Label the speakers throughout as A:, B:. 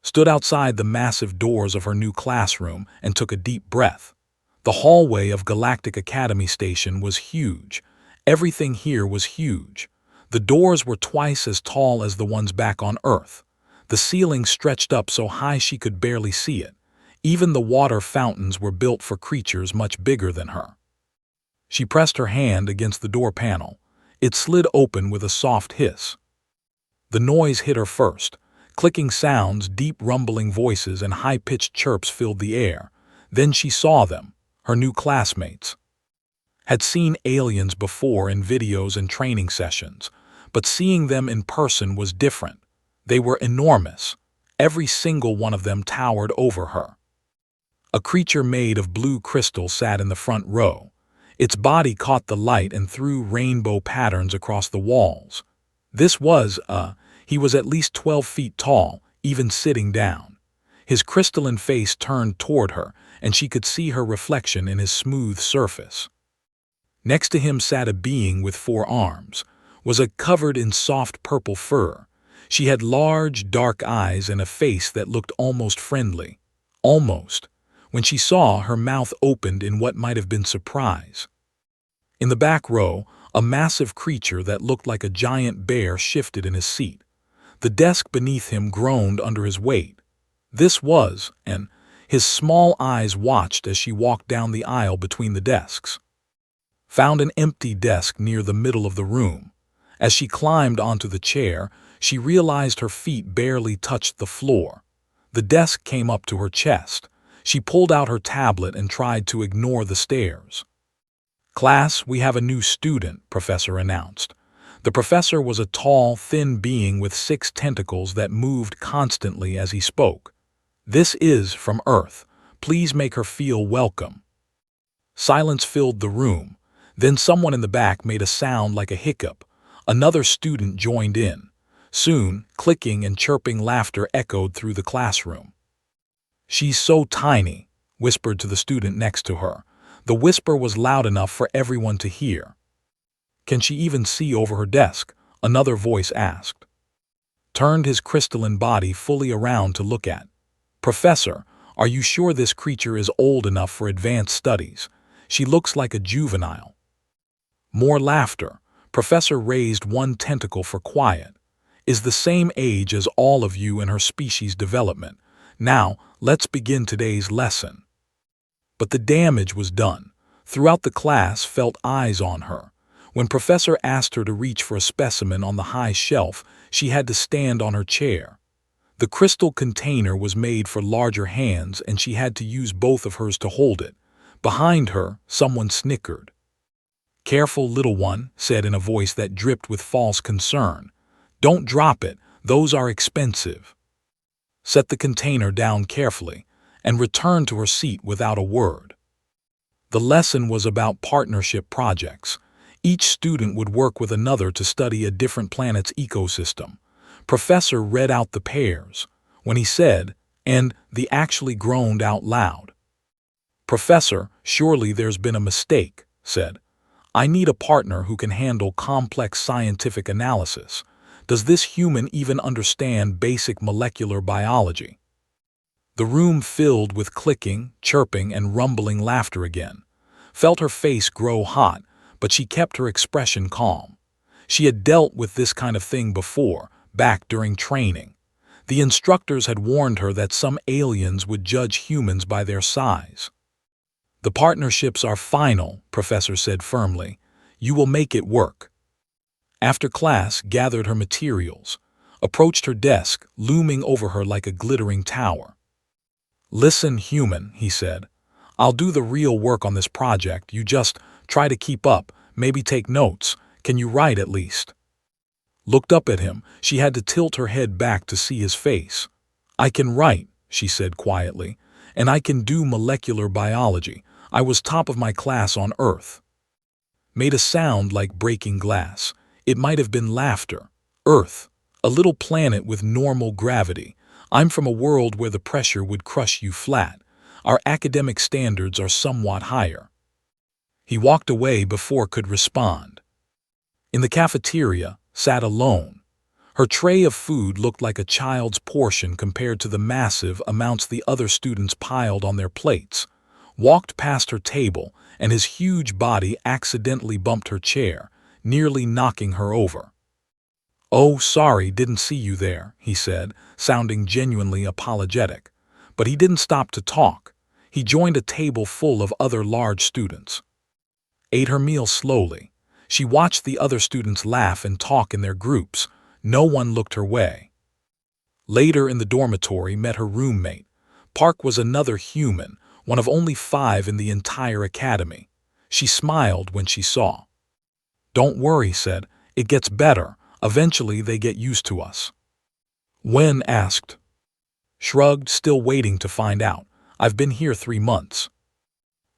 A: stood outside the massive doors of her new classroom and took a deep breath. The hallway of Galactic Academy Station was huge. Everything here was huge. The doors were twice as tall as the ones back on Earth. The ceiling stretched up so high she could barely see it. Even the water fountains were built for creatures much bigger than her. She pressed her hand against the door panel. It slid open with a soft hiss. The noise hit her first. Clicking sounds, deep rumbling voices, and high-pitched chirps filled the air. Then she saw them, her new classmates. Had seen aliens before in videos and training sessions, but seeing them in person was different. They were enormous. Every single one of them towered over her. A creature made of blue crystal sat in the front row. Its body caught the light and threw rainbow patterns across the walls. He was at least 12 feet tall, even sitting down. His crystalline face turned toward her, and she could see her reflection in his smooth surface. Next to him sat a being with 4 arms, was covered in soft purple fur. She had large, dark eyes and a face that looked almost friendly. Almost. When she saw, her mouth opened in what might have been surprise. In the back row, a massive creature that looked like a giant bear shifted in his seat. The desk beneath him groaned under his weight. His small eyes watched as she walked down the aisle between the desks. Found an empty desk near the middle of the room. As she climbed onto the chair, she realized her feet barely touched the floor. The desk came up to her chest. She pulled out her tablet and tried to ignore the stares. "Class, we have a new student," Professor announced. The professor was a tall, thin being with 6 tentacles that moved constantly as he spoke. "This is from Earth. Please make her feel welcome." Silence filled the room. Then someone in the back made a sound like a hiccup. Another student joined in. Soon, clicking and chirping laughter echoed through the classroom. "She's so tiny," whispered to the student next to her. The whisper was loud enough for everyone to hear. "Can she even see over her desk?" another voice asked. Turned his crystalline body fully around to look at. "Professor, are you sure this creature is old enough for advanced studies? She looks like a juvenile." More laughter. Professor raised one tentacle for quiet. "Is the same age as all of you in her species development. Now, let's begin today's lesson." But the damage was done. Throughout the class felt eyes on her. When Professor asked her to reach for a specimen on the high shelf, she had to stand on her chair. The crystal container was made for larger hands, and she had to use both of hers to hold it. Behind her, someone snickered. "Careful, little one," said in a voice that dripped with false concern. "Don't drop it, those are expensive." Set the container down carefully, and returned to her seat without a word. The lesson was about partnership projects. Each student would work with another to study a different planet's ecosystem. Professor read out the pairs. When he said, "and," they actually groaned out loud. "Professor, surely there's been a mistake," said. "I need a partner who can handle complex scientific analysis. Does this human even understand basic molecular biology?" The room filled with clicking, chirping, and rumbling laughter again. Felt her face grow hot, but she kept her expression calm. She had dealt with this kind of thing before, back during training. The instructors had warned her that some aliens would judge humans by their size. "The partnerships are final," Professor said firmly. "You will make it work." After class, gathered her materials, approached her desk, looming over her like a glittering tower. "Listen, human," he said. "I'll do the real work on this project. You just try to keep up, maybe take notes. Can you write at least?" Looked up at him. She had to tilt her head back to see his face. "I can write," she said quietly, "and I can do molecular biology. I was top of my class on Earth." Made a sound like breaking glass. It might have been laughter. "Earth, a little planet with normal gravity. I'm from a world where the pressure would crush you flat. Our academic standards are somewhat higher." He walked away before could respond. In the cafeteria, sat alone. Her tray of food looked like a child's portion compared to the massive amounts the other students piled on their plates. Walked past her table, and his huge body accidentally bumped her chair, nearly knocking her over. "Oh, sorry, didn't see you there," he said, sounding genuinely apologetic. But he didn't stop to talk. He joined a table full of other large students. Ate her meal slowly. She watched the other students laugh and talk in their groups. No one looked her way. Later in the dormitory met her roommate. Park was another human, one of only 5 in the entire academy. She smiled when she saw. "Don't worry," said. "It gets better. Eventually they get used to us." When asked. Shrugged, still waiting to find out. "I've been here 3 months."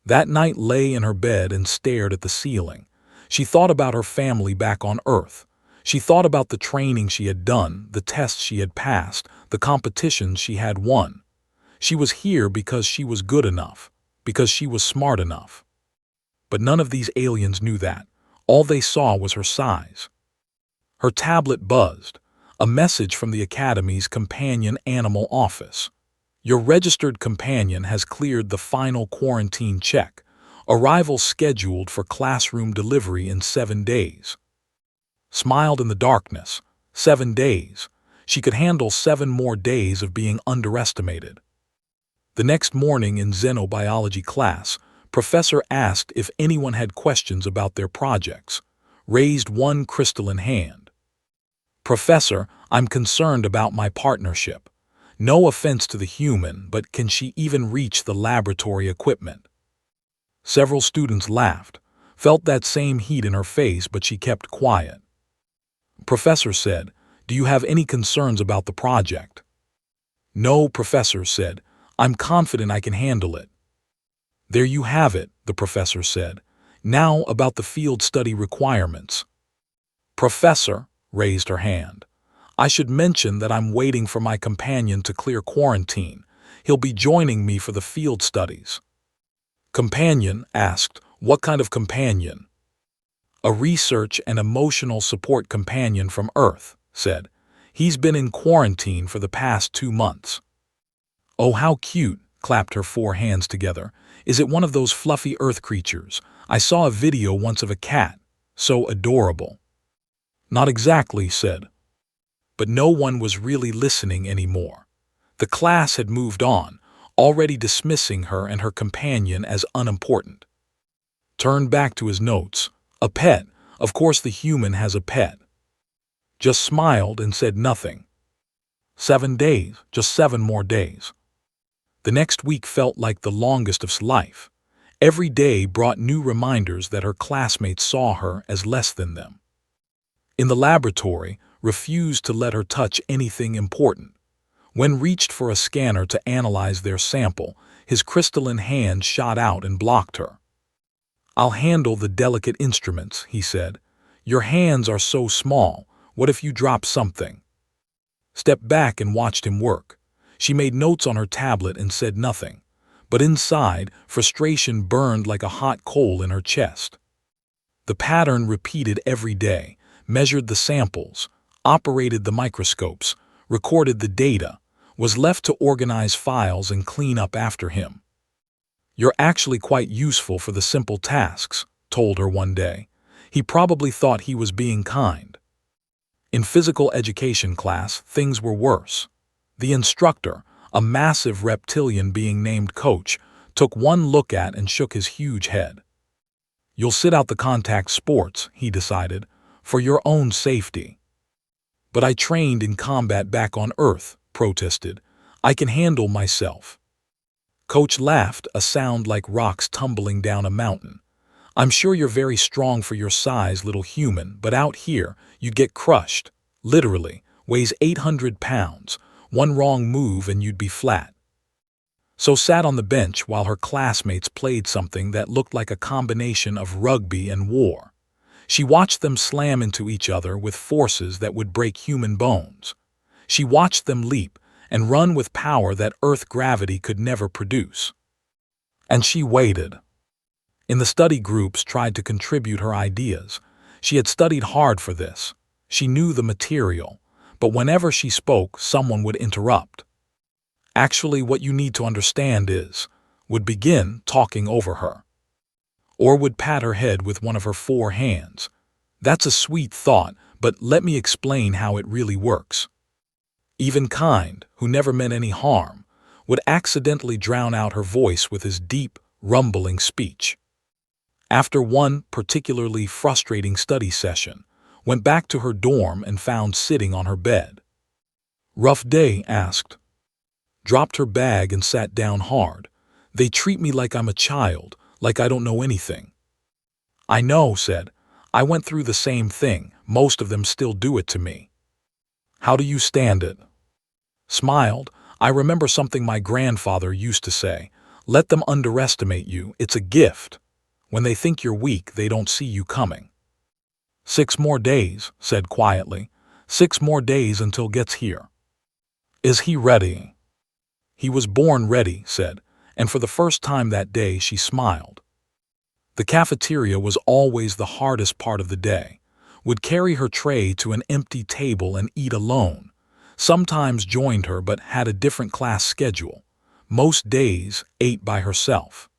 A: That night lay in her bed and stared at the ceiling. She thought about her family back on Earth. She thought about the training she had done, the tests she had passed, the competitions she had won. She was here because she was good enough, because she was smart enough. But none of these aliens knew that. All they saw was her size. Her tablet buzzed. A message from the Academy's companion animal office. "Your registered companion has cleared the final quarantine check. Arrival scheduled for classroom delivery in 7 days." Smiled in the darkness. 7 days. She could handle 7 more days of being underestimated. The next morning in xenobiology class, Professor asked if anyone had questions about their projects. Raised one crystalline hand. "Professor, I'm concerned about my partnership. No offense to the human, but can she even reach the laboratory equipment?" Several students laughed, felt that same heat in her face, but she kept quiet. Professor said, "Do you have any concerns about the project?" "No," Professor said. "I'm confident I can handle it." "There you have it," the professor said. "Now about the field study requirements." Professor raised her hand. "I should mention that I'm waiting for my companion to clear quarantine. He'll be joining me for the field studies." Companion asked, "What kind of companion?" "A research and emotional support companion from Earth," said. "He's been in quarantine for the past 2 months." "Oh, how cute," clapped her 4 hands together. "Is it one of those fluffy Earth creatures? I saw a video once of a cat. So adorable." "Not exactly," said. But no one was really listening anymore. The class had moved on, already dismissing her and her companion as unimportant. Turned back to his notes. A pet. Of course the human has a pet. Just smiled and said nothing. 7 days, just 7 more days. The next week felt like the longest of his life. Every day brought new reminders that her classmates saw her as less than them. In the laboratory, refused to let her touch anything important. When reached for a scanner to analyze their sample, his crystalline hand shot out and blocked her. "I'll handle the delicate instruments," he said. "Your hands are so small. What if you drop something?" Stepped back and watched him work. She made notes on her tablet and said nothing. But inside, frustration burned like a hot coal in her chest. The pattern repeated every day, measured the samples, operated the microscopes, recorded the data, was left to organize files and clean up after him. "You're actually quite useful for the simple tasks," told her one day. He probably thought he was being kind. In physical education class, things were worse. The instructor, a massive reptilian being named Coach, took one look at and shook his huge head. "You'll sit out the contact sports," he decided, "for your own safety." "But I trained in combat back on Earth," protested. "I can handle myself." Coach laughed, a sound like rocks tumbling down a mountain. "I'm sure you're very strong for your size, little human, but out here, you'd get crushed. Literally, weighs 800 pounds. One wrong move and you'd be flat." So sat on the bench while her classmates played something that looked like a combination of rugby and war. She watched them slam into each other with forces that would break human bones. She watched them leap and run with power that Earth gravity could never produce. And she waited. In the study groups tried to contribute her ideas. She had studied hard for this. She knew the material. but whenever she spoke, someone would interrupt. Actually, what you need to understand is, would begin talking over her, or would pat her head with one of her 4 hands. That's a sweet thought, but let me explain how it really works. Even Kind, who never meant any harm, would accidentally drown out her voice with his deep, rumbling speech. After one particularly frustrating study session, went back to her dorm and found sitting on her bed. "Rough day?" asked. Dropped her bag and sat down hard. "They treat me like I'm a child, like I don't know anything." "I know," said. "I went through the same thing. Most of them still do it to me." "How do you stand it?" Smiled. "I remember something my grandfather used to say. Let them underestimate you. It's a gift. When they think you're weak, they don't see you coming." 6 more days, said quietly. 6 more days until gets here. "Is he ready?" "He was born ready," said, and for the first time that day she smiled. The cafeteria was always the hardest part of the day. Would carry her tray to an empty table and eat alone. Sometimes joined her but had a different class schedule. Most days ate by herself.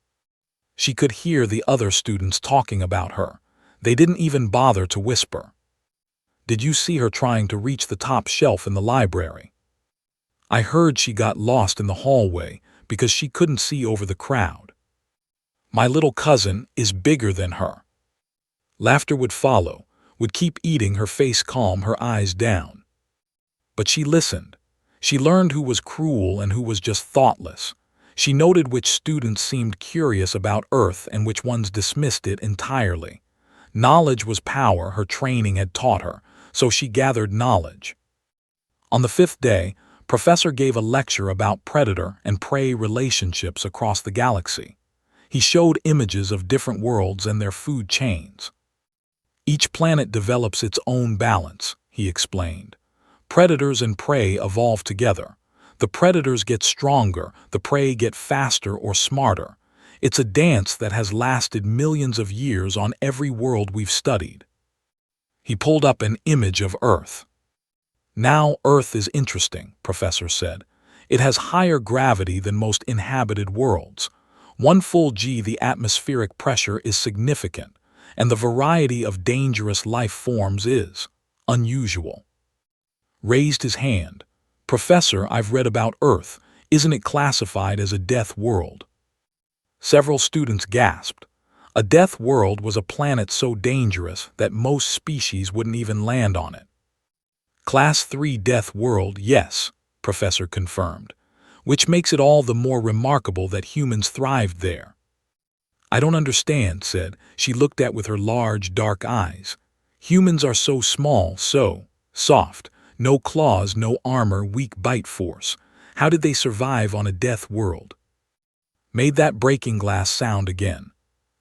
A: She could hear the other students talking about her. They didn't even bother to whisper. "Did you see her trying to reach the top shelf in the library?" "I heard she got lost in the hallway because she couldn't see over the crowd." "My little cousin is bigger than her." Laughter would follow, would keep eating, her face calm, her eyes down. But she listened. She learned who was cruel and who was just thoughtless. She noted which students seemed curious about Earth and which ones dismissed it entirely. Knowledge was power, her training had taught her, so she gathered knowledge. On the 5th day, Professor gave a lecture about predator and prey relationships across the galaxy. He showed images of different worlds and their food chains. "Each planet develops its own balance," he explained. "Predators and prey evolve together. The predators get stronger, the prey get faster or smarter. It's a dance that has lasted millions of years on every world we've studied." He pulled up an image of Earth. "Now Earth is interesting," Professor said. "It has higher gravity than most inhabited worlds. 1 full G, the atmospheric pressure is significant, and the variety of dangerous life forms is unusual." Raised his hand. "Professor, I've read about Earth. Isn't it classified as a death world?" Several students gasped. A death world was a planet so dangerous that most species wouldn't even land on it. "Class 3 death world, yes," Professor confirmed, "which makes it all the more remarkable that humans thrived there." "I don't understand," said. She looked at with her large, dark eyes. "Humans are so small, so soft. No claws, no armor, weak bite force. How did they survive on a death world?" Made that breaking glass sound again.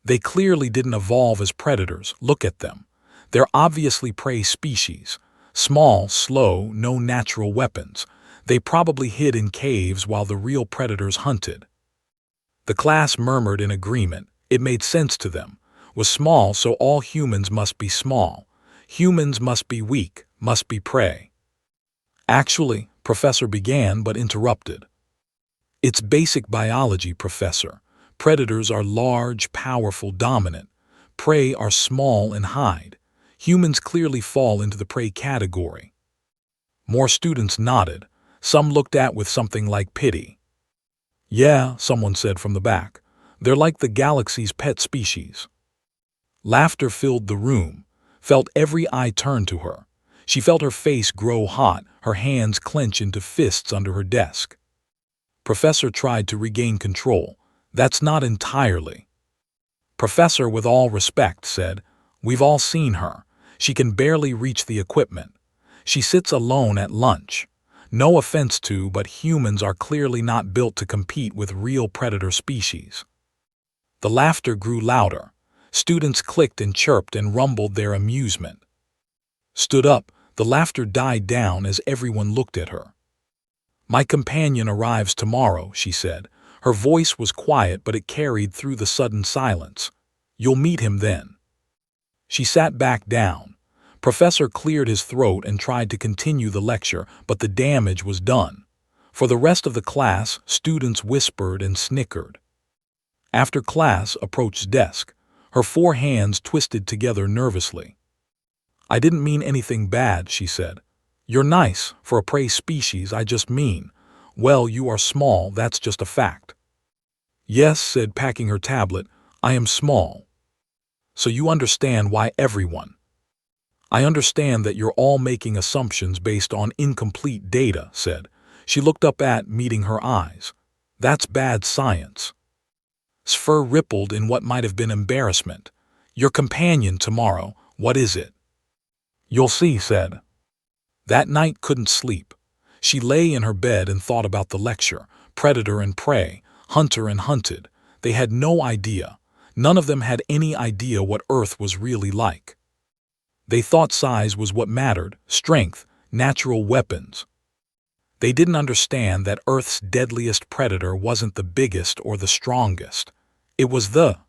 A: "They clearly didn't evolve as predators. Look at them. They're obviously prey species. Small, slow, no natural weapons. They probably hid in caves while the real predators hunted." The class murmured in agreement. It made sense to them. Was small, so all humans must be small. Humans must be weak, must be prey. "Actually," Professor began but interrupted. "It's basic biology, Professor. Predators are large, powerful, dominant. Prey are small and hide. Humans clearly fall into the prey category." More students nodded. Some looked at with something like pity. "Yeah," someone said from the back. "They're like the galaxy's pet species." Laughter filled the room. Felt every eye turn to her. She felt her face grow hot, her hands clench into fists under her desk. Professor tried to regain control. "That's not entirely." Professor, with all respect, said, "We've all seen her. She can barely reach the equipment. She sits alone at lunch. No offense to, but humans are clearly not built to compete with real predator species." The laughter grew louder. Students clicked and chirped and rumbled their amusement. Stood up. The laughter died down as everyone looked at her. "My companion arrives tomorrow," she said. Her voice was quiet, but it carried through the sudden silence. "You'll meet him then." She sat back down. Professor cleared his throat and tried to continue the lecture, but the damage was done. For the rest of the class, students whispered and snickered. After class approached desk, her 4 hands twisted together nervously. "I didn't mean anything bad," she said. "You're nice, for a prey species. I just mean, well, you are small, that's just a fact." "Yes," said, packing her tablet, "I am small. So you understand why everyone. I understand that you're all making assumptions based on incomplete data," said. She looked up meeting her eyes. "That's bad science." Sfer rippled in what might have been embarrassment. "Your companion tomorrow, what is it?" "You'll see," said. That night couldn't sleep. She lay in her bed and thought about the lecture. Predator and prey, hunter and hunted. They had no idea. None of them had any idea what Earth was really like. They thought size was what mattered, strength, natural weapons. They didn't understand that Earth's deadliest predator wasn't the biggest or the strongest. It was the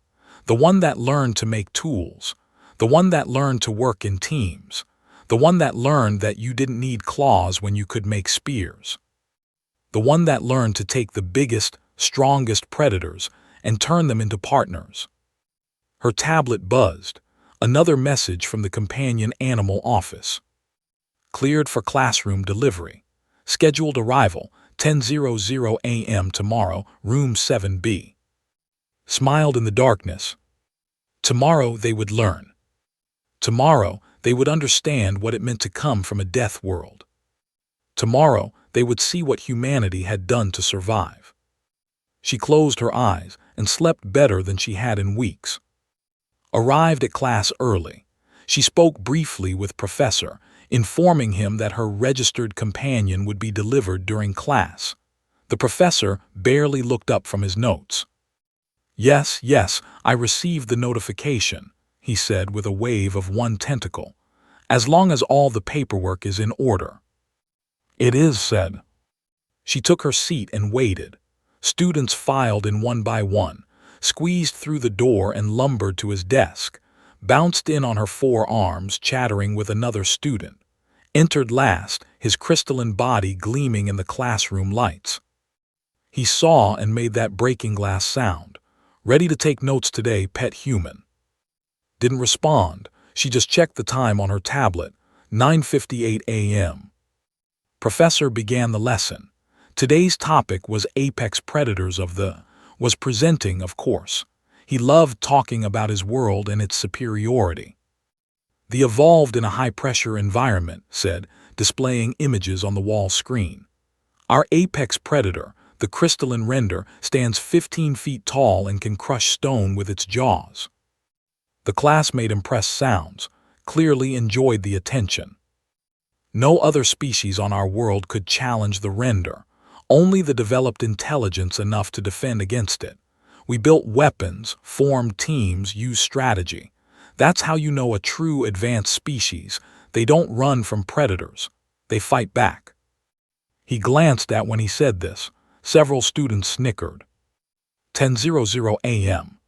A: one that learned to make tools, the one that learned to work in teams, the one that learned that you didn't need claws when you could make spears, the one that learned to take the biggest, strongest predators and turn them into partners. Her tablet buzzed. Another message from the companion animal office. Cleared for classroom delivery. Scheduled arrival, 10:00 a.m. tomorrow, room 7B. Smiled in the darkness. Tomorrow they would learn. Tomorrow they would understand what it meant to come from a death world. Tomorrow they would see what humanity had done to survive. She closed her eyes and slept better than she had in weeks. Arrived at class early. She spoke briefly with Professor, informing him that her registered companion would be delivered during class. The professor barely looked up from his notes. Yes, I received the notification," he said with a wave of one tentacle. "As long as all the paperwork is in order." "It is," said. She took her seat and waited. Students filed in one by one, squeezed through the door and lumbered to his desk, bounced in on her 4 arms, chattering with another student. Entered last, his crystalline body gleaming in the classroom lights. He saw and made that breaking glass sound. "Ready to take notes today, pet human." Didn't respond. She just checked the time on her tablet. 9:58 a.m. Professor began the lesson. Today's topic was apex predators was presenting, of course. He loved talking about his world and its superiority. "The evolved in a high-pressure environment," said, displaying images on the wall screen. "Our apex predator, the crystalline render, stands 15 feet tall and can crush stone with its jaws." The class made impressed sounds, clearly enjoyed the attention. No other species on our world could challenge the render. Only the developed intelligence enough to defend against it. We built weapons, formed teams, used strategy. That's how you know a true advanced species. They don't run from predators. They fight back. He glanced at when he said this. Several students snickered. 10:00 a.m.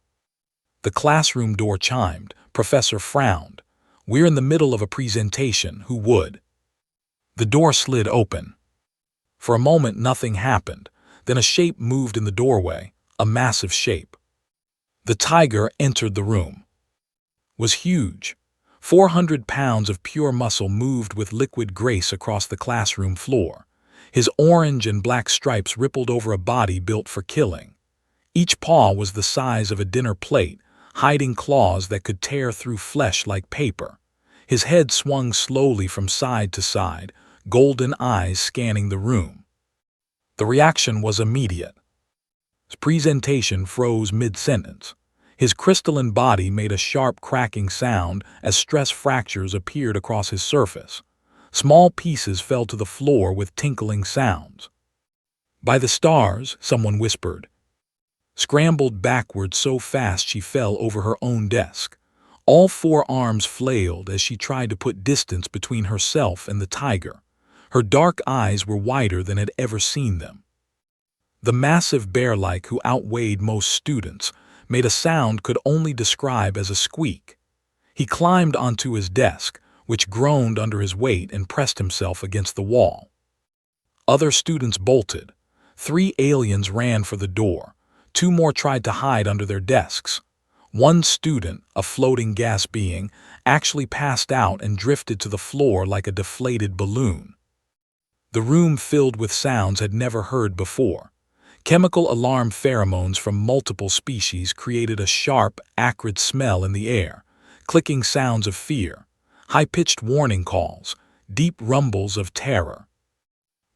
A: The classroom door chimed. Professor frowned. "We're in the middle of a presentation. Who would?" The door slid open. For a moment nothing happened. Then a shape moved in the doorway, a massive shape. The tiger entered the room. Was huge. 400 pounds of pure muscle moved with liquid grace across the classroom floor. His orange and black stripes rippled over a body built for killing. Each paw was the size of a dinner plate, hiding claws that could tear through flesh like paper. His head swung slowly from side to side, golden eyes scanning the room. The reaction was immediate. His presentation froze mid-sentence. His crystalline body made a sharp cracking sound as stress fractures appeared across his surface. Small pieces fell to the floor with tinkling sounds. "By the stars," someone whispered. Scrambled backward so fast she fell over her own desk. All 4 arms flailed as she tried to put distance between herself and the tiger. Her dark eyes were wider than had ever seen them. The massive bear-like who outweighed most students made a sound could only describe as a squeak. He climbed onto his desk, which groaned under his weight and pressed himself against the wall. Other students bolted. 3 aliens ran for the door. 2 more tried to hide under their desks. One student, a floating gas being, actually passed out and drifted to the floor like a deflated balloon. The room filled with sounds had never heard before. Chemical alarm pheromones from multiple species created a sharp, acrid smell in the air, clicking sounds of fear, high-pitched warning calls, deep rumbles of terror.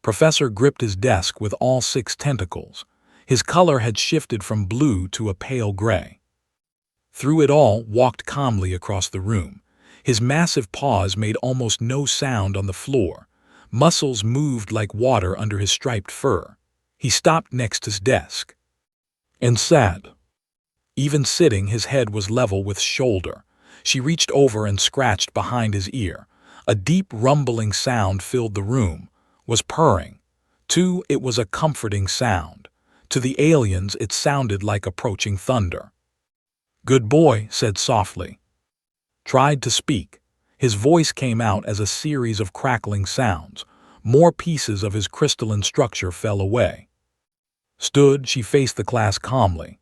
A: Professor gripped his desk with all 6 tentacles. His color had shifted from blue to a pale gray. Through it all, walked calmly across the room. His massive paws made almost no sound on the floor. Muscles moved like water under his striped fur. He stopped next to his desk and sat. Even sitting, his head was level with shoulder. She reached over and scratched behind his ear. A deep rumbling sound filled the room. Was purring. It was a comforting sound. To the aliens, it sounded like approaching thunder. "Good boy," said softly. Tried to speak. His voice came out as a series of crackling sounds. More pieces of his crystalline structure fell away. Stood, she faced the class calmly.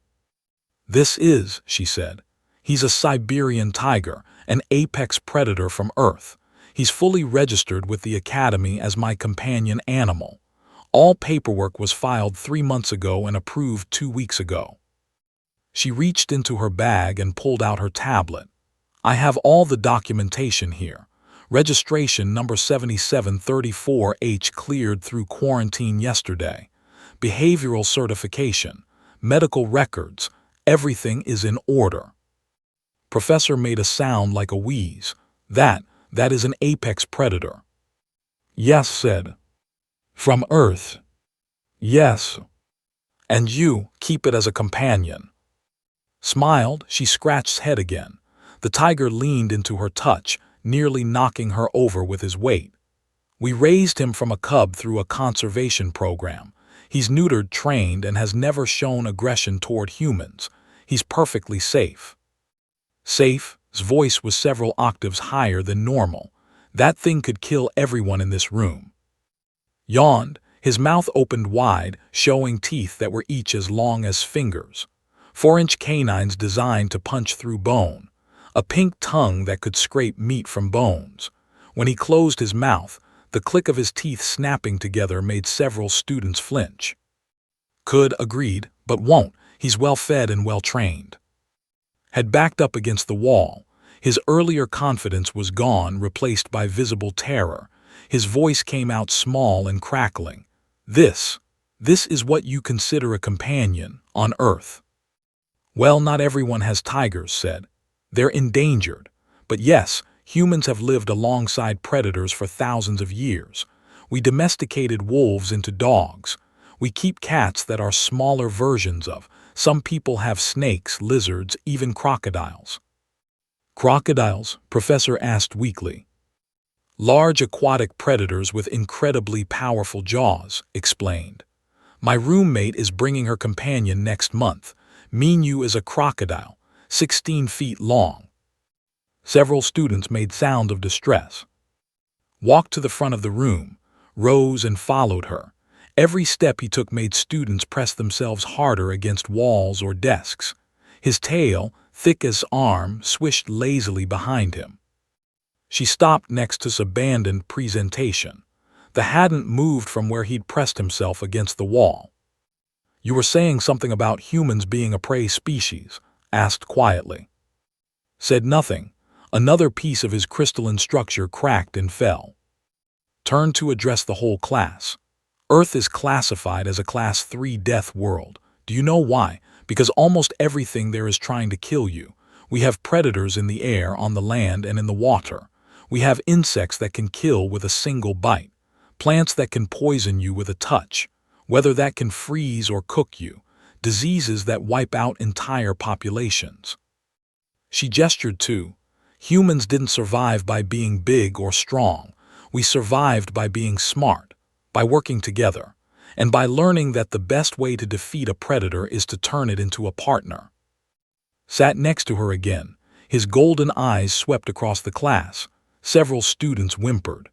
A: "This is," she said. "He's a Siberian tiger, an apex predator from Earth. He's fully registered with the Academy as my companion animal. All paperwork was filed 3 months ago and approved 2 weeks ago." She reached into her bag and pulled out her tablet. "I have all the documentation here. Registration number 7734H cleared through quarantine yesterday. Behavioral certification, medical records, everything is in order." Professor made a sound like a wheeze. That is an apex predator." "Yes," said. "From Earth." "Yes." "And you keep it as a companion." Smiled, she scratched head again. The tiger leaned into her touch, nearly knocking her over with his weight. "We raised him from a cub through a conservation program. He's neutered, trained, and has never shown aggression toward humans. He's perfectly safe." Safe? His voice was several octaves higher than normal. "That thing could kill everyone in this room." Yawned, his mouth opened wide, showing teeth that were each as long as fingers. 4-inch canines designed to punch through bone. A pink tongue that could scrape meat from bones. When he closed his mouth, the click of his teeth snapping together made several students flinch. "Could," agreed, "but won't. He's well-fed and well-trained." Had backed up against the wall. His earlier confidence was gone, replaced by visible terror. His voice came out small and crackling. This is what you consider a companion on Earth." "Well, not everyone has tigers," said. "They're endangered. But yes, humans have lived alongside predators for thousands of years. We domesticated wolves into dogs. We keep cats that are smaller versions of. Some people have snakes, lizards, even crocodiles." "Crocodiles?" Professor asked weakly. "Large aquatic predators with incredibly powerful jaws," explained. "My roommate is bringing her companion next month. Minyu is a crocodile, 16 feet long." Several students made sound of distress. Walked to the front of the room, rose and followed her. Every step he took made students press themselves harder against walls or desks. His tail, thick as arm, swished lazily behind him. She stopped next to his abandoned presentation. The hadn't moved from where he'd pressed himself against the wall. "You were saying something about humans being a prey species," asked quietly. Said nothing. Another piece of his crystalline structure cracked and fell. Turned to address the whole class. "Earth is classified as a Class 3 death world. Do you know why? Because almost everything there is trying to kill you. We have predators in the air, on the land, and in the water. We have insects that can kill with a single bite. Plants that can poison you with a touch. Weather that can freeze or cook you. Diseases that wipe out entire populations." She gestured too. "Humans didn't survive by being big or strong. We survived by being smart, by working together, and by learning that the best way to defeat a predator is to turn it into a partner." Sat next to her again. His golden eyes swept across the class. Several students whimpered.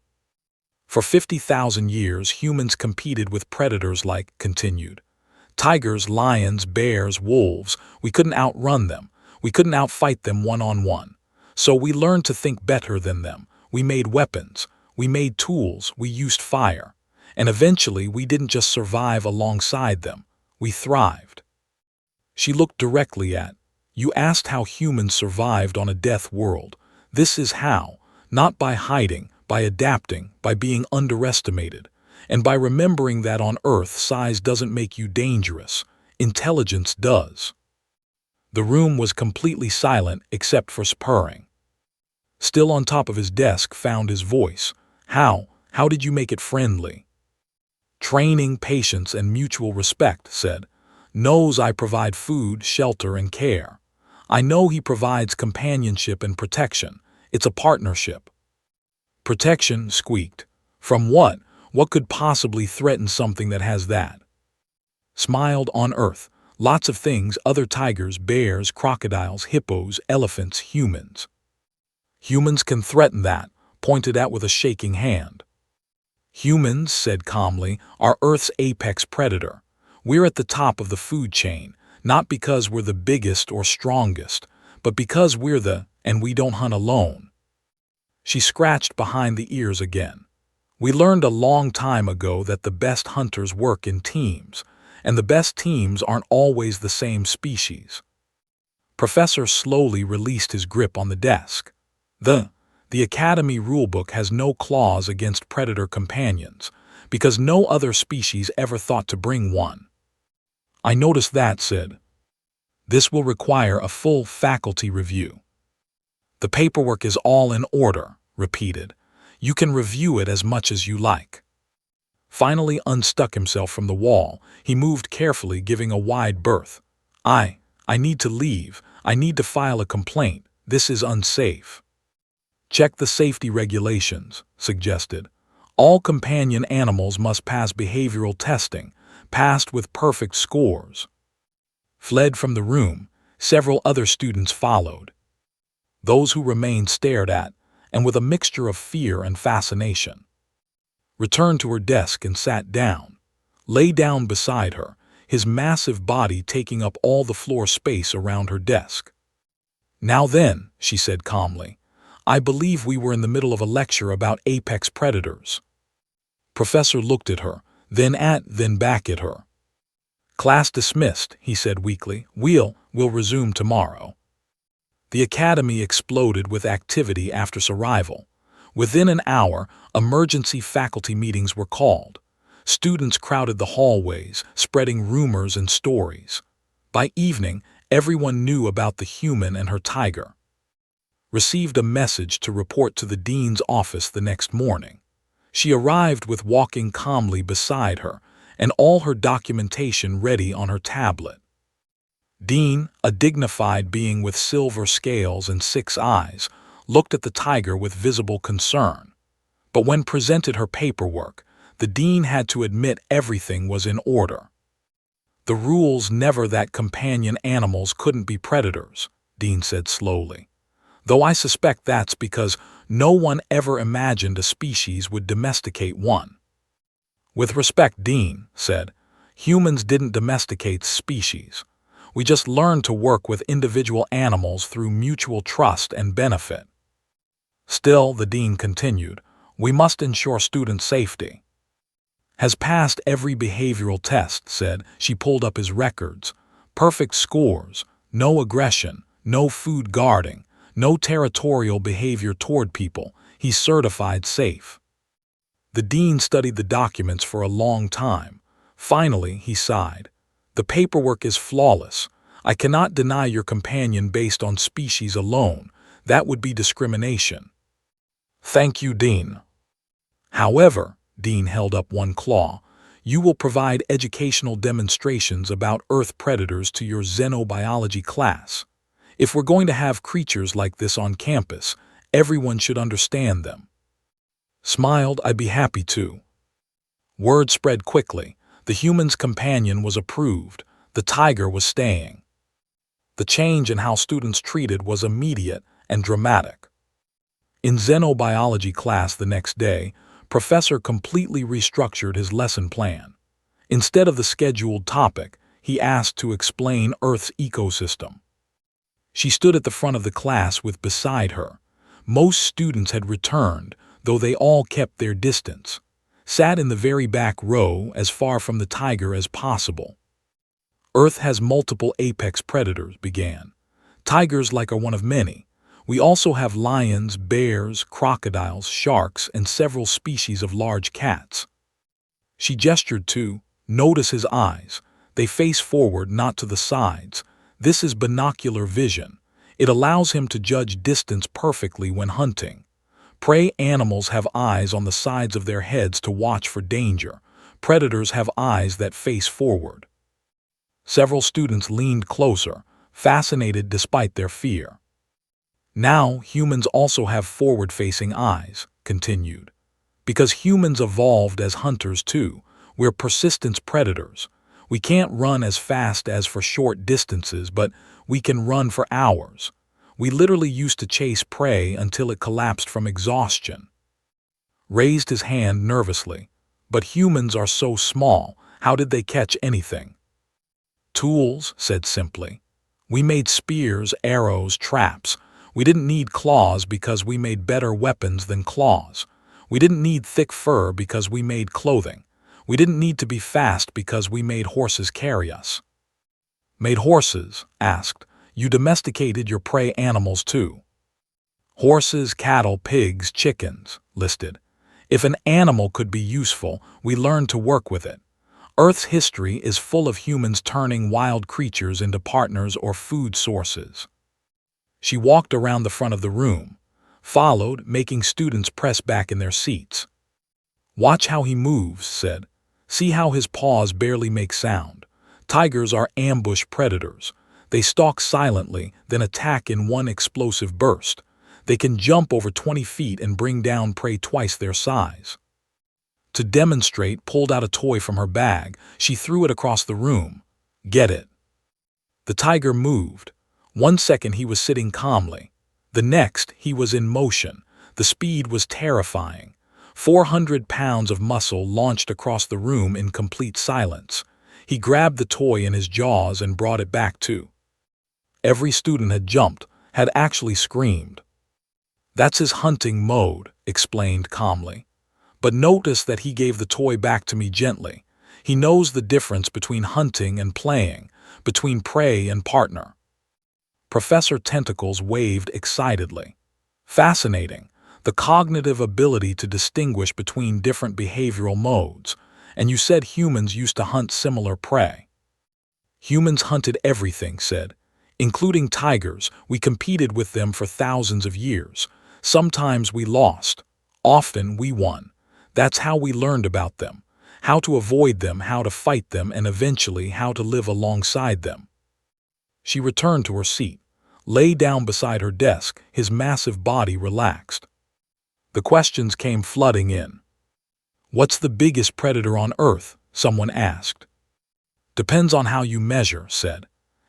A: For 50,000 years, humans competed with predators like, continued. Tigers, lions, bears, wolves. We couldn't outrun them. We couldn't outfight them one-on-one. So we learned to think better than them. We made weapons. We made tools. We used fire. And eventually, we didn't just survive alongside them. We thrived. She looked directly at. You asked how humans survived on a death world. This is how. Not by hiding, by adapting, by being underestimated, and by remembering that on Earth size doesn't make you dangerous. Intelligence does. The room was completely silent except for purring. Still on top of his desk found his voice. How did you make it friendly? Training, patience, and mutual respect, said. Knows I provide food, shelter, and care. I know he provides companionship and protection. It's a partnership. Protection, squeaked. From what? What could possibly threaten something that has that? Smiled on Earth. Lots of things, other tigers, bears, crocodiles, hippos, elephants, humans. Humans can threaten that, pointed at with a shaking hand. Humans, said calmly, are Earth's apex predator. We're at the top of the food chain, not because we're the biggest or strongest, but because and we don't hunt alone. She scratched behind the ears again. We learned a long time ago that the best hunters work in teams, and the best teams aren't always the same species. Professor slowly released his grip on the desk. The Academy rulebook has no clause against predator companions, because no other species ever thought to bring one. I noticed that, said. This will require a full faculty review. The paperwork is all in order, repeated. You can review it as much as you like. Finally unstuck himself from the wall, he moved carefully, giving a wide berth. I need to leave. I need to file a complaint. This is unsafe. Check the safety regulations, suggested. All companion animals must pass behavioral testing, passed with perfect scores. Fled from the room, several other students followed. Those who remained stared at, and with a mixture of fear and fascination. Returned to her desk and sat down. Lay down beside her, his massive body taking up all the floor space around her desk. Now then, she said calmly, I believe we were in the middle of a lecture about apex predators. Professor looked at her, then back at her. Class dismissed, he said weakly. We'll resume tomorrow. The academy exploded with activity after his arrival. Within an hour, emergency faculty meetings were called. Students crowded the hallways, spreading rumors and stories. By evening, everyone knew about the human and her tiger. Received a message to report to the dean's office the next morning. She arrived with walking calmly beside her, and all her documentation ready on her tablet. Dean, a dignified being with silver scales and 6 eyes, looked at the tiger with visible concern. But when presented her paperwork, the dean had to admit everything was in order. The rules never that companion animals couldn't be predators, Dean said slowly. Though I suspect that's because no one ever imagined a species would domesticate one. With respect, Dean said, humans didn't domesticate species. We just learned to work with individual animals through mutual trust and benefit. Still, the dean continued, we must ensure student safety. Has passed every behavioral test, said. She pulled up his records. Perfect scores, no aggression, no food guarding, no territorial behavior toward people. He's certified safe. The dean studied the documents for a long time. Finally, he sighed. The paperwork is flawless. I cannot deny your companion based on species alone. That would be discrimination. Thank you, Dean. However, Dean held up one claw, you will provide educational demonstrations about Earth predators to your xenobiology class. If we're going to have creatures like this on campus, everyone should understand them. Smiled, I'd be happy to. Word spread quickly. The human's companion was approved. The tiger was staying. The change in how students treated was immediate and dramatic. In xenobiology class the next day, Professor completely restructured his lesson plan. Instead of the scheduled topic, he asked to explain Earth's ecosystem. She stood at the front of the class with beside her. Most students had returned, though they all kept their distance. Sat in the very back row, as far from the tiger as possible. Earth has multiple apex predators, began. Tigers like are one of many. We also have lions, bears, crocodiles, sharks, and several species of large cats. She gestured to. Notice his eyes. They face forward, not to the sides. This is binocular vision. It allows him to judge distance perfectly when hunting. Prey animals have eyes on the sides of their heads to watch for danger. Predators have eyes that face forward. Several students leaned closer, fascinated despite their fear. Now humans also have forward-facing eyes, continued. Because humans evolved as hunters too. We're persistent predators. We can't run as fast as for short distances, but we can run for hours. We literally used to chase prey until it collapsed from exhaustion. Raised his hand nervously. But humans are so small, how did they catch anything? Tools, said simply. We made spears, arrows, traps. We didn't need claws because we made better weapons than claws. We didn't need thick fur because we made clothing. We didn't need to be fast because we made horses carry us. Made horses? Asked. You domesticated your prey animals too. Horses, cattle, pigs, chickens, listed. If an animal could be useful, we learned to work with it. Earth's history is full of humans turning wild creatures into partners or food sources. She walked around the front of the room, followed, making students press back in their seats. Watch how he moves, said. See how his paws barely make sound. Tigers are ambush predators. They stalk silently, then attack in one explosive burst. They can jump over 20 feet and bring down prey twice their size. To demonstrate, pulled out a toy from her bag. She threw it across the room. Get it. The tiger moved. 1 second he was sitting calmly. The next, he was in motion. The speed was terrifying. 400 pounds of muscle launched across the room in complete silence. He grabbed the toy in his jaws and brought it back too. Every student had jumped, had actually screamed. That's his hunting mode, explained calmly. But notice that he gave the toy back to me gently. He knows the difference between hunting and playing, between prey and partner. Professor Tentacles waved excitedly. Fascinating. The cognitive ability to distinguish between different behavioral modes. And you said humans used to hunt similar prey. Humans hunted everything, said. Including tigers, we competed with them for thousands of years. Sometimes we lost. Often we won. That's how we learned about them. How to avoid them, how to fight them, and eventually how to live alongside them. She returned to her seat, lay down beside her desk, his massive body relaxed. The questions came flooding in. What's the biggest predator on Earth? Someone asked. Depends on how you measure, said.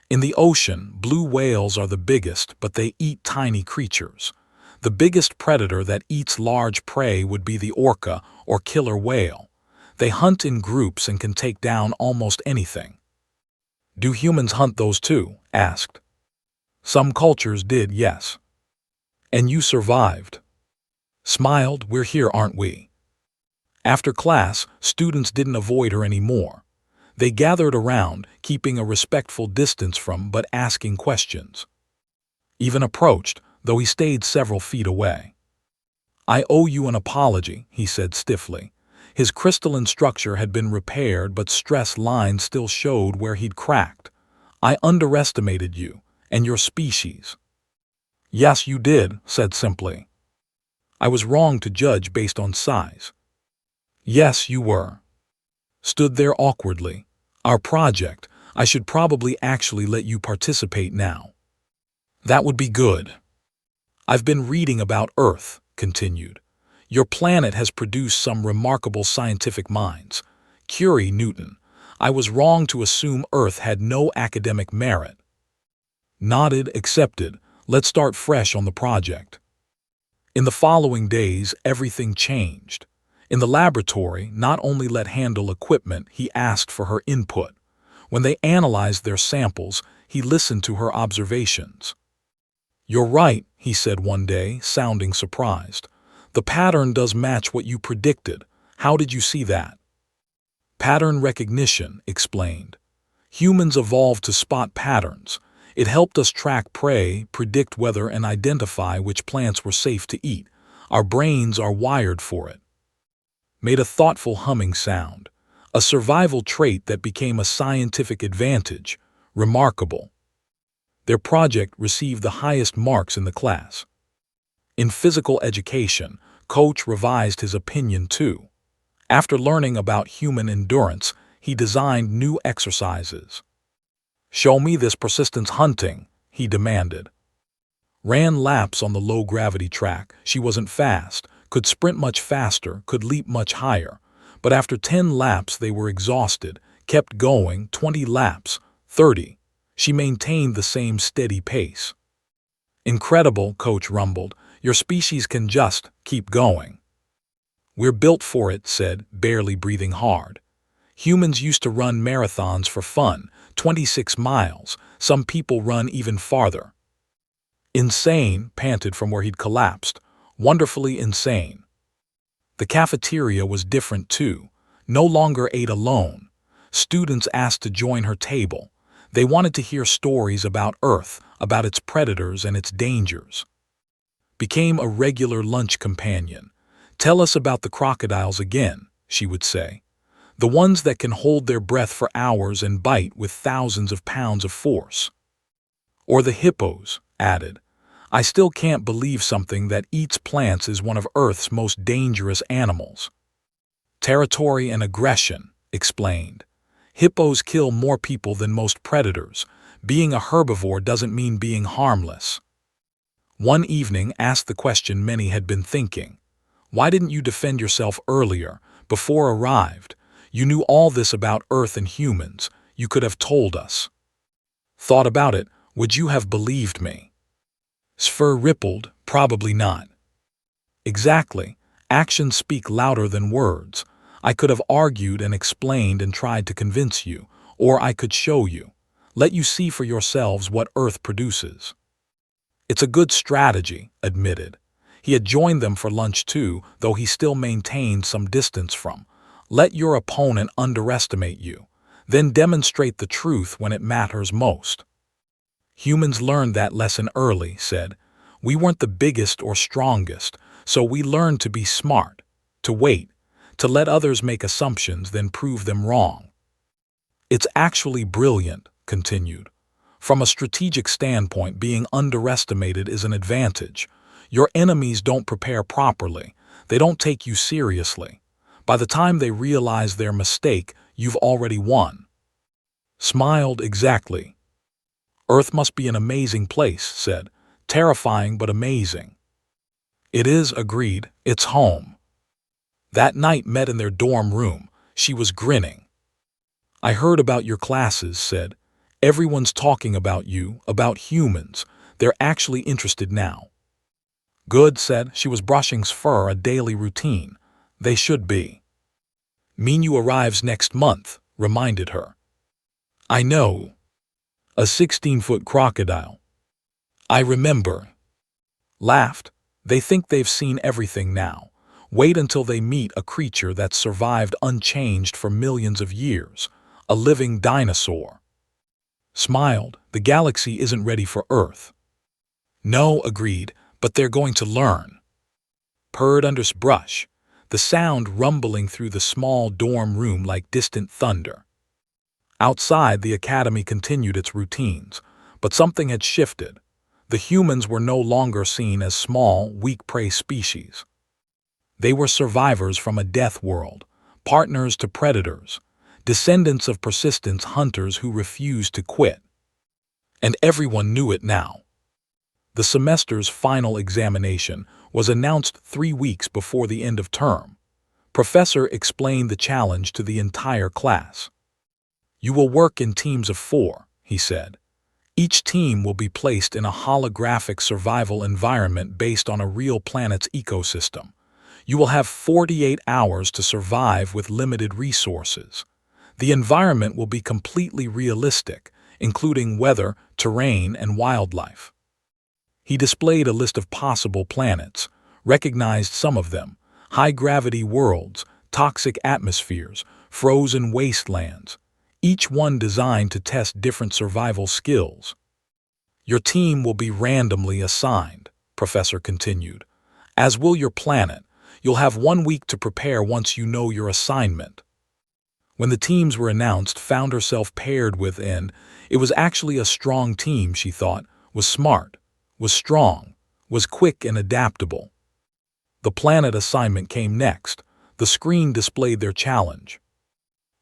A: In the ocean, blue whales are the biggest, but they eat tiny creatures. The biggest predator that eats large prey would be the orca or killer whale. They hunt in groups and can take down almost anything. Do humans hunt those too? Asked. Some cultures did, yes. And you survived. Smiled, we're here, aren't we? After class, students didn't avoid her anymore. They gathered around, keeping a respectful distance from but asking questions. Even approached, though he stayed several feet away. I owe you an apology, he said stiffly. His crystalline structure had been repaired, but stress lines still showed where he'd cracked. I underestimated you, and your species. Yes, you did, said simply. I was wrong to judge based on size. Yes, you were. Stood there awkwardly. Our project, I should probably actually let you participate now. That would be good. I've been reading about Earth, continued. Your planet has produced some remarkable scientific minds. Curie, Newton. I was wrong to assume Earth had no academic merit. Nodded, accepted. Let's start fresh on the project. In the following days, everything changed. In the laboratory, not only let handle equipment, he asked for her input. When they analyzed their samples, he listened to her observations. "You're right," he said one day, sounding surprised. "The pattern does match what you predicted. How did you see that?" "Pattern recognition," explained. "Humans evolved to spot patterns. It helped us track prey, predict weather, and identify which plants were safe to eat. Our brains are wired for it." Made a thoughtful humming sound. A survival trait that became a scientific advantage. Remarkable. Their project received the highest marks in the class. In physical education, Coach revised his opinion too. After learning about human endurance, he designed new exercises. "Show me this persistence hunting," he demanded. Ran laps on the low-gravity track. She wasn't fast, could sprint much faster, could leap much higher. But after 10 laps they were exhausted, kept going, 20 laps, 30. She maintained the same steady pace. "Incredible," Coach rumbled. "Your species can just keep going." "We're built for it," said, barely breathing hard. "Humans used to run marathons for fun, 26 miles. Some people run even farther." "Insane," panted from where he'd collapsed. "Wonderfully insane." The cafeteria was different too. No longer ate alone. Students asked to join her table. They wanted to hear stories about Earth, about its predators and its dangers. Became a regular lunch companion. "Tell us about the crocodiles again," she would say. "The ones that can hold their breath for hours and bite with thousands of pounds of force." "Or the hippos," added. "I still can't believe something that eats plants is one of Earth's most dangerous animals." "Territory and aggression," explained. "Hippos kill more people than most predators. Being a herbivore doesn't mean being harmless." One evening asked the question many had been thinking. "Why didn't you defend yourself earlier, before arrived? You knew all this about Earth and humans. You could have told us." "Thought about it. Would you have believed me?" Sfer rippled. "Probably not." "Exactly. Actions speak louder than words. I could have argued and explained and tried to convince you, or I could show you. Let you see for yourselves what Earth produces." "It's a good strategy," admitted. He had joined them for lunch too, though he still maintained some distance from. Let your opponent underestimate you, then demonstrate the truth when it matters most. "Humans learned that lesson early," said. "We weren't the biggest or strongest, so we learned to be smart, to wait, to let others make assumptions, then prove them wrong." "It's actually brilliant," continued. "From a strategic standpoint, being underestimated is an advantage. Your enemies don't prepare properly. They don't take you seriously. By the time they realize their mistake, you've already won." Smiled. "Exactly." "Earth must be an amazing place," said. "Terrifying but amazing." "It is," agreed. "It's home." That night met in their dorm room. She was grinning. "I heard about your classes," said. "Everyone's talking about you, about humans. They're actually interested now." "Good," said. She was brushing fur, a daily routine. "They should be." "Mean arrives next month," reminded her. "I know. A 16-foot crocodile." "I remember." Laughed. "They think they've seen everything now. Wait until they meet a creature that's survived unchanged for millions of years. A living dinosaur." Smiled. "The galaxy isn't ready for Earth." "No," agreed, "but they're going to learn." Purred under brush, the sound rumbling through the small dorm room like distant thunder. Outside, the academy continued its routines, but something had shifted. The humans were no longer seen as small, weak prey species. They were survivors from a death world, partners to predators, descendants of persistence hunters who refused to quit. And everyone knew it now. The semester's final examination was announced 3 weeks before the end of term. Professor explained the challenge to the entire class. "You will work in teams of 4, he said. Each team will be placed in a holographic survival environment based on a real planet's ecosystem. You will have 48 hours to survive with limited resources. The environment will be completely realistic, including weather, terrain, and wildlife. He displayed a list of possible planets, recognized some of them: high-gravity worlds, toxic atmospheres, frozen wastelands, each one designed to test different survival skills. Your team will be randomly assigned, Professor continued. As will your planet. You'll have 1 week to prepare once you know your assignment. When the teams were announced, found herself paired with and it was actually a strong team, she thought, was smart, was strong, was quick and adaptable. The planet assignment came next. The screen displayed their challenge.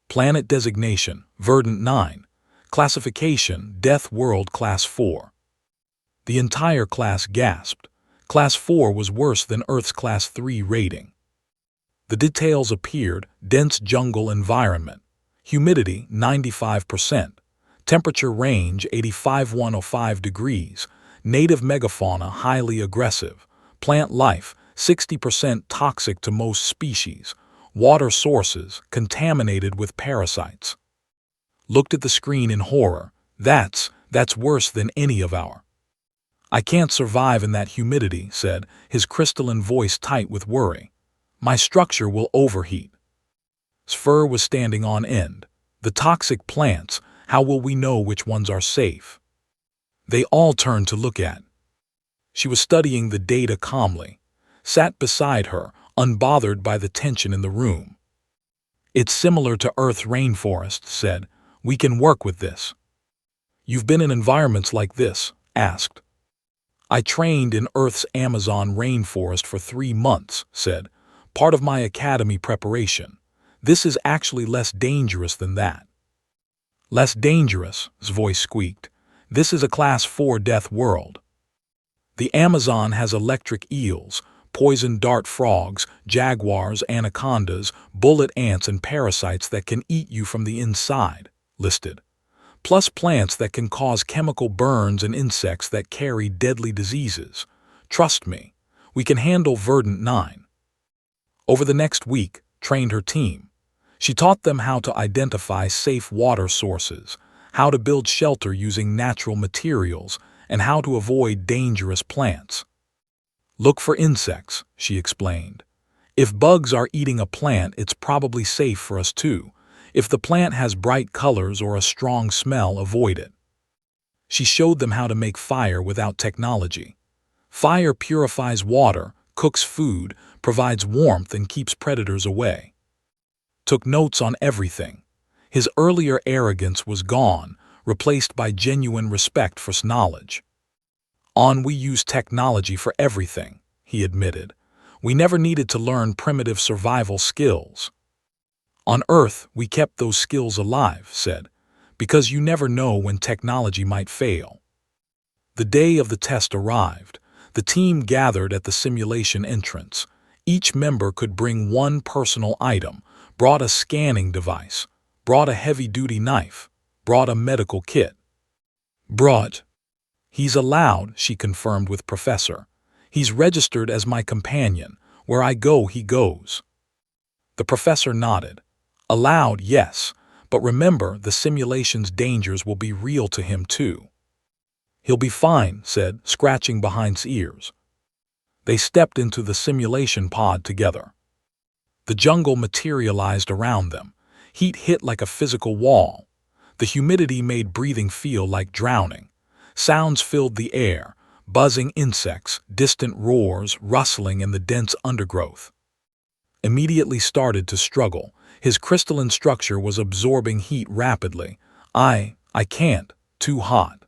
A: Planet designation, Verdant 9. Classification, Death World Class 4. The entire class gasped. Class 4 was worse than Earth's Class 3 rating. The details appeared: dense jungle environment, humidity 95%, temperature range 85–105 degrees, native megafauna highly aggressive, plant life 60% toxic to most species, water sources contaminated with parasites. Looked at the screen in horror. That's worse than any of our. I can't survive in that humidity, said, his crystalline voice tight with worry. My structure will overheat. His fur was standing on end. The toxic plants, how will we know which ones are safe? They all turned to look at. She was studying the data calmly, sat beside her, unbothered by the tension in the room. It's similar to Earth's rainforest, said. We can work with this. You've been in environments like this? Asked. I trained in Earth's Amazon rainforest for 3 months, said, part of my academy preparation. This is actually less dangerous than that. Less dangerous, his voice squeaked. This is a Class 4 death world. The Amazon has electric eels, poison dart frogs, jaguars, anacondas, bullet ants, and parasites that can eat you from the inside, listed. Plus plants that can cause chemical burns and insects that carry deadly diseases. Trust me, we can handle Verdant 9. Over the next week, trained her team. She taught them how to identify safe water sources, how to build shelter using natural materials, and how to avoid dangerous plants. Look for insects, she explained. If bugs are eating a plant, it's probably safe for us too. If the plant has bright colors or a strong smell, avoid it. She showed them how to make fire without technology. Fire purifies water, cooks food, provides warmth, and keeps predators away. Took notes on everything. His earlier arrogance was gone, replaced by genuine respect for knowledge. We use technology for everything, he admitted. We never needed to learn primitive survival skills. On Earth, we kept those skills alive, said, because you never know when technology might fail. The day of the test arrived. The team gathered at the simulation entrance. Each member could bring one personal item, brought a scanning device, brought a heavy-duty knife, brought a medical kit. He's allowed, she confirmed with Professor. He's registered as my companion. Where I go, he goes. The professor nodded. Allowed, yes, but remember, the simulation's dangers will be real to him too. He'll be fine, said, scratching behind his ears. They stepped into the simulation pod together. The jungle materialized around them. Heat hit like a physical wall. The humidity made breathing feel like drowning. Sounds filled the air, buzzing insects, distant roars, rustling in the dense undergrowth. Immediately started to struggle. His crystalline structure was absorbing heat rapidly. I can't. Too hot.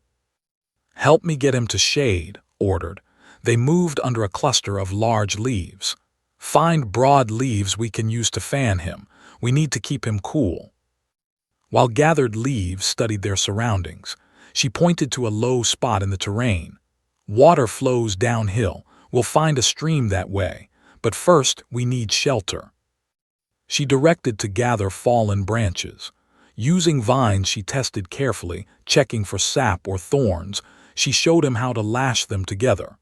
A: Help me get him to shade, ordered. They moved under a cluster of large leaves. Find broad leaves we can use to fan him. We need to keep him cool. While gathered leaves studied their surroundings, she pointed to a low spot in the terrain. Water flows downhill. We'll find a stream that way. But first, we need shelter. She directed to gather fallen branches. Using vines she tested carefully, checking for sap or thorns. She showed him how to lash them together.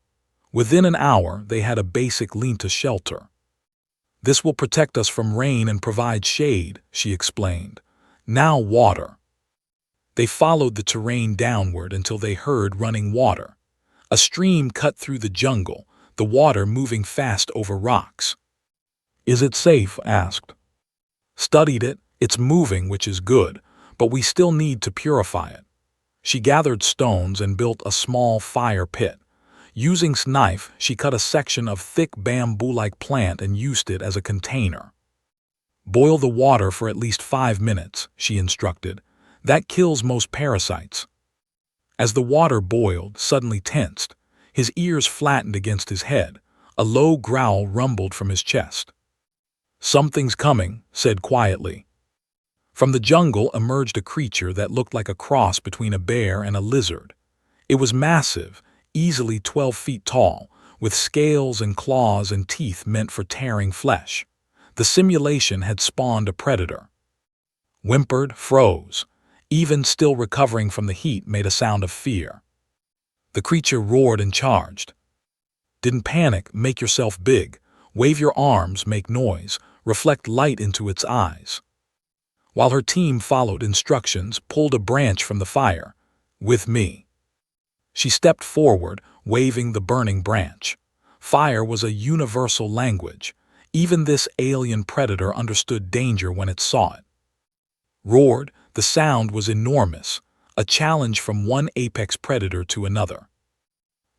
A: Within an hour, they had a basic lean-to shelter. "This will protect us from rain and provide shade," she explained. "Now water." They followed the terrain downward until they heard running water. A stream cut through the jungle, the water moving fast over rocks. "Is it safe?" asked. "Studied it. It's moving, which is good, but we still need to purify it." She gathered stones and built a small fire pit. Using a knife, she cut a section of thick bamboo-like plant and used it as a container. "Boil the water for at least 5 minutes," she instructed. "That kills most parasites." As the water boiled, suddenly tensed, his ears flattened against his head. A low growl rumbled from his chest. "Something's coming," said quietly. From the jungle emerged a creature that looked like a cross between a bear and a lizard. It was massive, easily 12 feet tall, with scales and claws and teeth meant for tearing flesh. The simulation had spawned a predator. Whimpered, froze. Even still recovering from the heat made a sound of fear. The creature roared and charged. "Didn't panic, make yourself big. Wave your arms, make noise, reflect light into its eyes." While her team followed instructions, pulled a branch from the fire. "With me." She stepped forward, waving the burning branch. Fire was a universal language. Even this alien predator understood danger when it saw it. Roared, the sound was enormous, a challenge from one apex predator to another.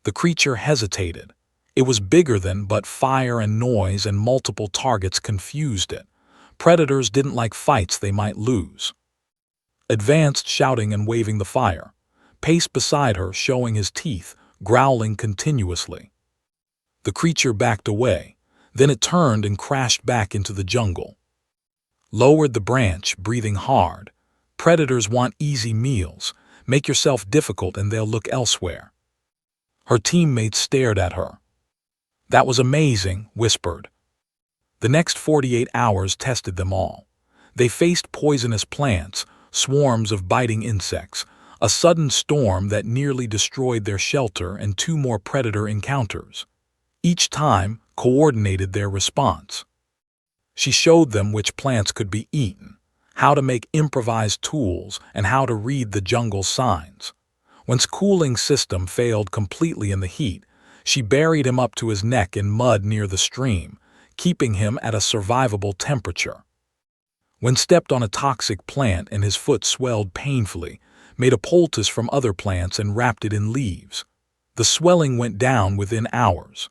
A: The creature hesitated. It was bigger than, but fire and noise and multiple targets confused it. Predators didn't like fights they might lose. Advanced, shouting and waving the fire. Paced beside her, showing his teeth, growling continuously. The creature backed away. Then it turned and crashed back into the jungle. Lowered the branch, breathing hard. Predators want easy meals. Make yourself difficult and they'll look elsewhere. Her teammates stared at her. "That was amazing," whispered. The next 48 hours tested them all. They faced poisonous plants, swarms of biting insects, a sudden storm that nearly destroyed their shelter, and 2 more predator encounters. Each time, coordinated their response. She showed them which plants could be eaten, how to make improvised tools, and how to read the jungle's signs. Once cooling system failed completely in the heat, she buried him up to his neck in mud near the stream, keeping him at a survivable temperature. When stepped on a toxic plant and his foot swelled painfully, made a poultice from other plants and wrapped it in leaves. The swelling went down within hours.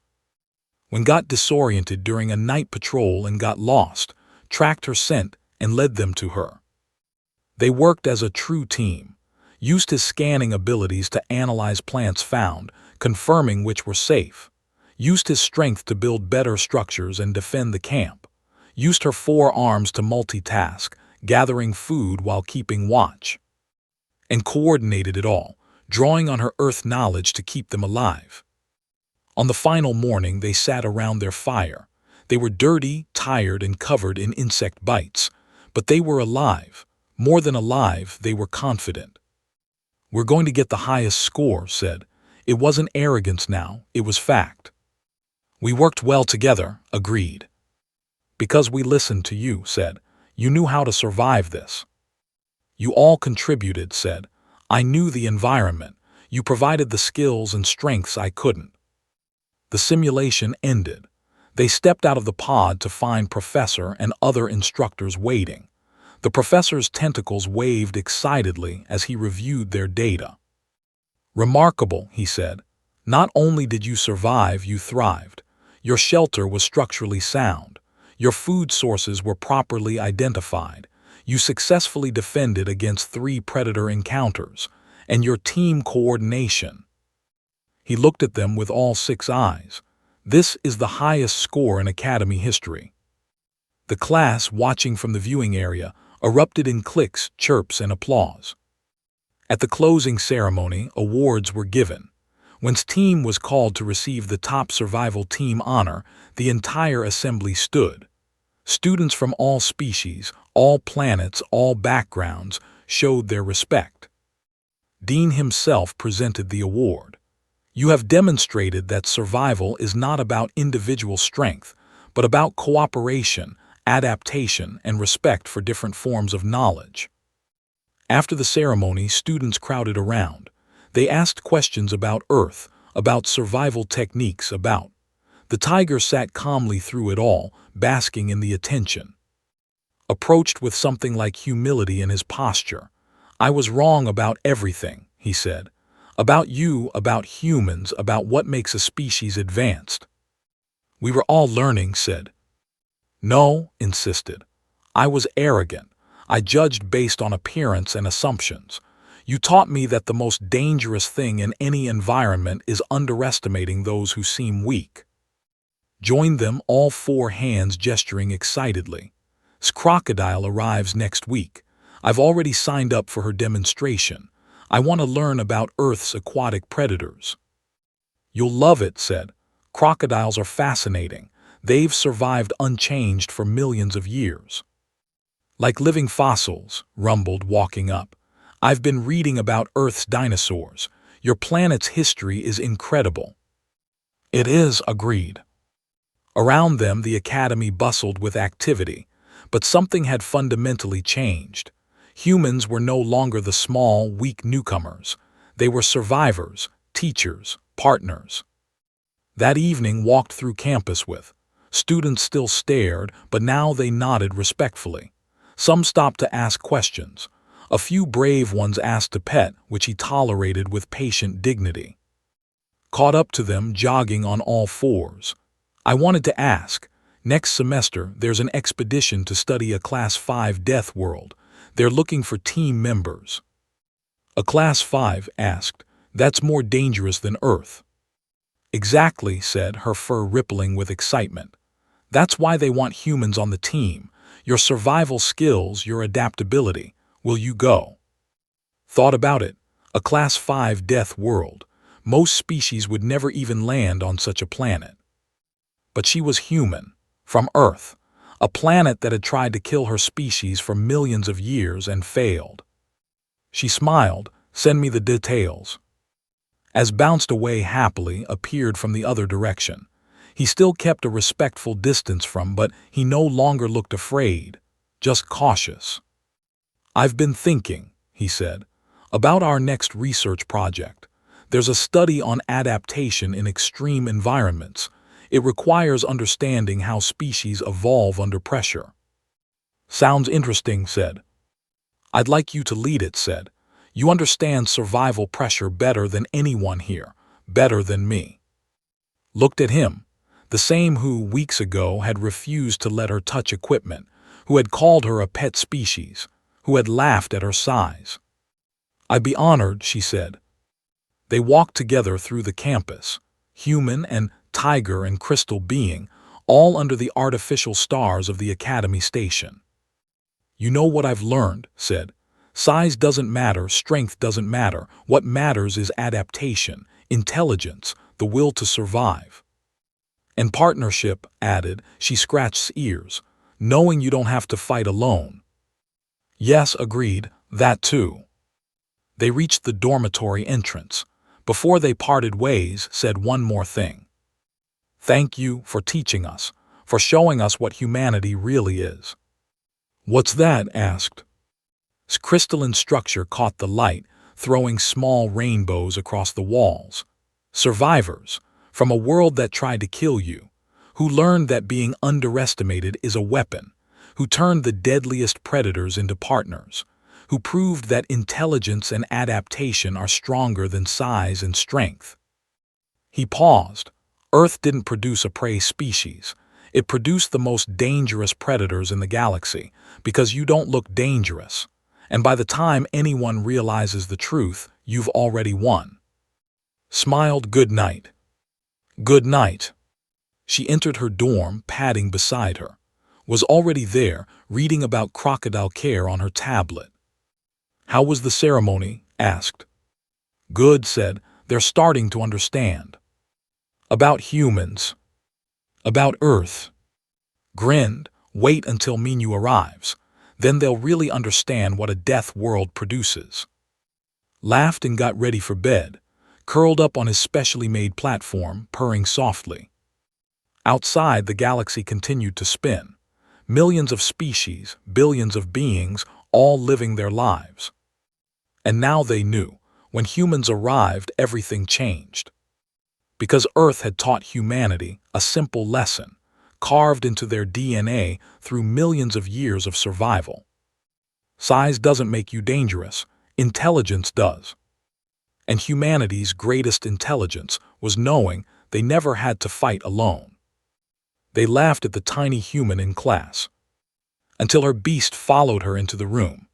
A: When got disoriented during a night patrol and got lost, tracked her scent and led them to her. They worked as a true team, used his scanning abilities to analyze plants found, confirming which were safe, used his strength to build better structures and defend the camp, used her 4 arms to multitask, gathering food while keeping watch, and coordinated it all, drawing on her Earth knowledge to keep them alive. On the final morning, they sat around their fire. They were dirty, tired, and covered in insect bites, but they were alive. More than alive, they were confident. "We're going to get the highest score," said. It wasn't arrogance now, it was fact. "We worked well together," agreed. "Because we listened to you," said. "You knew how to survive this." "You all contributed," said. "I knew the environment. You provided the skills and strengths I couldn't." The simulation ended. They stepped out of the pod to find Professor and other instructors waiting. The professor's tentacles waved excitedly as he reviewed their data. "Remarkable," he said. "Not only did you survive, you thrived. Your shelter was structurally sound. Your food sources were properly identified. You successfully defended against 3 predator encounters. And your team coordination." He looked at them with all 6 eyes. "This is the highest score in Academy history." The class, watching from the viewing area, erupted in clicks, chirps, and applause. At the closing ceremony, awards were given. Once team was called to receive the top survival team honor, the entire assembly stood. Students from all species, all planets, all backgrounds showed their respect. Dean himself presented the award. You have demonstrated that survival is not about individual strength, but about cooperation, adaptation, and respect for different forms of knowledge. After the ceremony, students crowded around. They asked questions about Earth, about survival techniques, about. The tiger sat calmly through it all, basking in the attention. Approached with something like humility in his posture. I was wrong about everything, he said. About you, about humans, about what makes a species advanced. We were all learning, said. No, insisted. I was arrogant. I judged based on appearance and assumptions. You taught me that the most dangerous thing in any environment is underestimating those who seem weak. Join them, all four hands gesturing excitedly. Crocodile arrives next week. I've already signed up for her demonstration. I want to learn about Earth's aquatic predators. You'll love it, said. Crocodiles are fascinating. They've survived unchanged for millions of years. Like living fossils, rumbled, walking up. I've been reading about Earth's dinosaurs. Your planet's history is incredible. It is, agreed. Around them, the academy bustled with activity, but something had fundamentally changed. Humans were no longer the small, weak newcomers. They were survivors, teachers, partners. That evening walked through campus with. Students still stared, but now they nodded respectfully. Some stopped to ask questions. A few brave ones asked to pet, which he tolerated with patient dignity. Caught up to them, jogging on all fours. I wanted to ask. Next semester, there's an expedition to study a Class 5 death world. They're looking for team members. A Class 5 asked. That's more dangerous than Earth. Exactly, said, her fur rippling with excitement. That's why they want humans on the team. Your survival skills, your adaptability. Will you go? Thought about it. A Class 5 death world. Most species would never even land on such a planet. But she was human, from Earth, a planet that had tried to kill her species for millions of years and failed. She smiled. Send me the details. As bounced away happily, appeared from the other direction. He still kept a respectful distance from, but he no longer looked afraid, just cautious. I've been thinking, he said, about our next research project. There's a study on adaptation in extreme environments. It requires understanding how species evolve under pressure. Sounds interesting, said. I'd like you to lead it, said. You understand survival pressure better than anyone here, better than me. Looked at him, the same who, weeks ago, had refused to let her touch equipment, who had called her a pet species, who had laughed at her size. I'd be honored, she said. They walked together through the campus, human and tiger and crystal being, all under the artificial stars of the Academy station. You know what I've learned, said. Size doesn't matter, strength doesn't matter. What matters is adaptation, intelligence, the will to survive. And partnership, added, she scratched ears, knowing you don't have to fight alone. Yes, agreed, that too. They reached the dormitory entrance. Before they parted ways, said one more thing. Thank you for teaching us, for showing us what humanity really is. What's that? Asked. Crystalline structure caught the light, throwing small rainbows across the walls. Survivors, from a world that tried to kill you, who learned that being underestimated is a weapon, who turned the deadliest predators into partners, who proved that intelligence and adaptation are stronger than size and strength. He paused. Earth didn't produce a prey species. It produced the most dangerous predators in the galaxy, because you don't look dangerous. And by the time anyone realizes the truth, you've already won. Smiled good night. Good night. She entered her dorm, padding beside her. Was already there, reading about crocodile care on her tablet. How was the ceremony? Asked. Good, said. They're starting to understand. About humans. About Earth. Grinned. Wait until Minu arrives. Then they'll really understand what a death world produces. Laughed and got ready for bed, curled up on his specially made platform, purring softly. Outside, the galaxy continued to spin. Millions of species, billions of beings, all living their lives. And now they knew, when humans arrived, everything changed. Because Earth had taught humanity a simple lesson, carved into their DNA through millions of years of survival. Size doesn't make you dangerous, intelligence does. And humanity's greatest intelligence was knowing they never had to fight alone. They laughed at the tiny human in class, until her beast followed her into the room.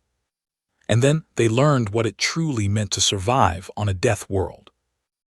A: And then they learned what it truly meant to survive on a death world.